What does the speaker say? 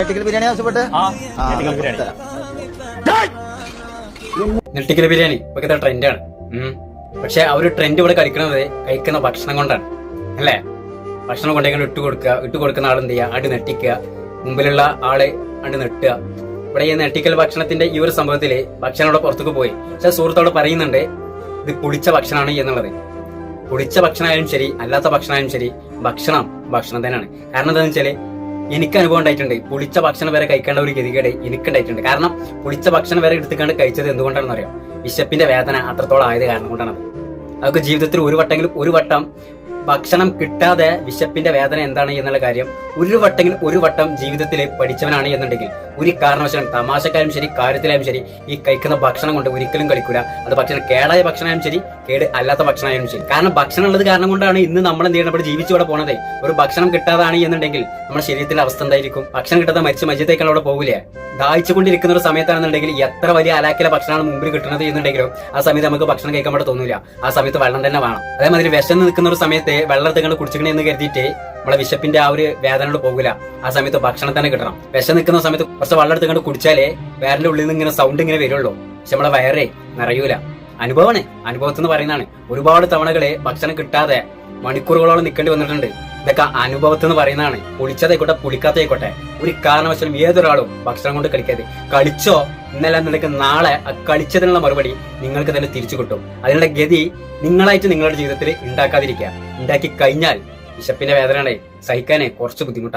ഞെട്ടിക്കൽ ബിരിയാണി ആവശ്യപ്പെട്ട് ഞെട്ടിക്കൽ ബിരിയാണി ഇപ്പോഴത്തെ ട്രെൻഡാണ്. പക്ഷെ ആ ഒരു ട്രെൻഡ് ഇവിടെ കഴിക്കുന്ന ഭക്ഷണം കൊണ്ടാണ് അല്ലേ? ഭക്ഷണം കൊണ്ടേക്കൊണ്ട് ഇട്ട് കൊടുക്കുന്ന ആൾ എന്ത് ചെയ്യുക, അടി നെട്ടിക്കുക, മുമ്പിലുള്ള ആളെ അടി നെട്ടുക. ഇവിടെ ഈ നെട്ടിക്കൽ ഭക്ഷണത്തിന്റെ ഈ ഒരു സംഭവത്തില് ഭക്ഷണം ഇവിടെ പുറത്തേക്ക് പോയി. പക്ഷെ സുഹൃത്തോട് പറയുന്നുണ്ട് ഇത് പുളിച്ച ഭക്ഷണമാണ് എന്നുള്ളത്. പുളിച്ച ഭക്ഷണമായാലും ശരി, അല്ലാത്ത ഭക്ഷണമായാലും ശരി, ഭക്ഷണം തന്നെയാണ്. കാരണം എന്താണെന്ന് വെച്ചാല് എനിക്ക് അനുഭവം ഉണ്ടായിട്ടുണ്ട്. പുളിച്ച ഭക്ഷണം വരെ കഴിക്കേണ്ട ഒരു ഗതികേട് എനിക്കുണ്ടായിട്ടുണ്ട്. കാരണം പുളിച്ച ഭക്ഷണം വരെ എടുത്തുകൊണ്ട് കഴിച്ചത് എന്തുകൊണ്ടാണെന്ന് അറിയാം? വിശപ്പിന്റെ വേദന അത്രത്തോളം ആയത് കാരണം കൊണ്ടാണ്. അതൊക്കെ ജീവിതത്തിൽ ഒരു വട്ടം ഭക്ഷണം കിട്ടാതെ വിശപ്പിന്റെ വേദന എന്താണ് എന്നുള്ള കാര്യം ഒരു വട്ടം ജീവിതത്തിൽ പഠിച്ചവനാണ് എന്നുണ്ടെങ്കിൽ ഒരു കാരണവശാലും തമാശക്കാരും ശരി, കാര്യത്തിലായാലും ശരി, ഈ കഴിക്കുന്ന ഭക്ഷണം കൊണ്ട് ഒരിക്കലും കളിക്കൂല. അത് ഭക്ഷണം കേടായ ഭക്ഷണമായാലും ശരി, കേട് അല്ലാത്ത ഭക്ഷണമായാലും ശരി. കാരണം ഭക്ഷണം ഉള്ളത് കാരണം കൊണ്ടാണ് ഇന്ന് നമ്മൾ എന്ത് ചെയ്യണം, ഇവിടെ ജീവിച്ചു ഇവിടെ പോണത്. ഒരു ഭക്ഷണം കിട്ടാതാണ് എന്നുണ്ടെങ്കിൽ നമ്മുടെ ശരീരത്തിന്റെ അവസ്ഥ എന്തായിരിക്കും? ഭക്ഷണം കിട്ടാതെ മരിച്ചേക്കാൾ അവിടെ പോകില്ലേ? ദാഹിച്ചുകൊണ്ടിരിക്കുന്ന ഒരു സമയത്താണെന്നുണ്ടെങ്കിൽ എത്ര വലിയ അലാക്കിലെ ഭക്ഷണമാണ് മുമ്പിൽ കിട്ടുന്നത് എന്നുണ്ടെങ്കിലും ആ സമയത്ത് നമുക്ക് ഭക്ഷണം കഴിക്കാൻ വേണ്ടി തോന്നില്ല. ആ സമയത്ത് വെള്ളം തന്നെ വേണം. അതേമാതിരി വിശന്ന് നിൽക്കുന്ന ഒരു സമയത്ത് വെള്ളം എടുത്തുകൊണ്ട് കുടിച്ചിക്കണേ എന്ന് കരുതിയിട്ട് നമ്മളെ വിശപ്പിന്റെ ആ ഒരു വേദനയോട് പോകില്ല. ആ സമയത്ത് ഭക്ഷണം തന്നെ കിട്ടണം. വിശ നിൽക്കുന്ന സമയത്ത് കുറച്ച് വെള്ളം എടുത്തുകൊണ്ട് കുടിച്ചാലേ വേറിന്റെ ഉള്ളിൽ നിന്ന് ഇങ്ങനെ സൗണ്ട് ഇങ്ങനെ വരുള്ളൂ. പക്ഷെ നമ്മളെ വയറേ നിറയൂല. അനുഭവത്തിൽ പറയുന്നതാണ്. ഒരുപാട് തവണകളെ ഭക്ഷണം കിട്ടാതെ മണിക്കൂറുകളോളം നിൽക്കേണ്ടി വന്നിട്ടുണ്ട്. ഇതൊക്കെ അനുഭവത്തിൽ പറയുന്നതാണ്. പുളിച്ചതായിക്കോട്ടെ പുളിക്കാത്തതായിക്കോട്ടെ ഒരു കാരണവശാലും ഏതൊരാളും ഭക്ഷണം കൊണ്ട് കളിക്കാതെ കളിച്ചോ ഇന്നലെ എന്നുണ്ടെങ്കിൽ നാളെ ആ കളിച്ചതിനുള്ള മറുപടി നിങ്ങൾക്ക് തന്നെ തിരിച്ചു കിട്ടും. അതിനുള്ള ഗതി നിങ്ങളായിട്ട് നിങ്ങളുടെ ജീവിതത്തിൽ ഉണ്ടാക്കാതിരിക്കുക. ഉണ്ടാക്കി കഴിഞ്ഞാൽ വിശപ്പിന്റെ വേദനകളെ സഹിക്കാനേ കുറച്ച് ബുദ്ധിമുട്ടാണ്.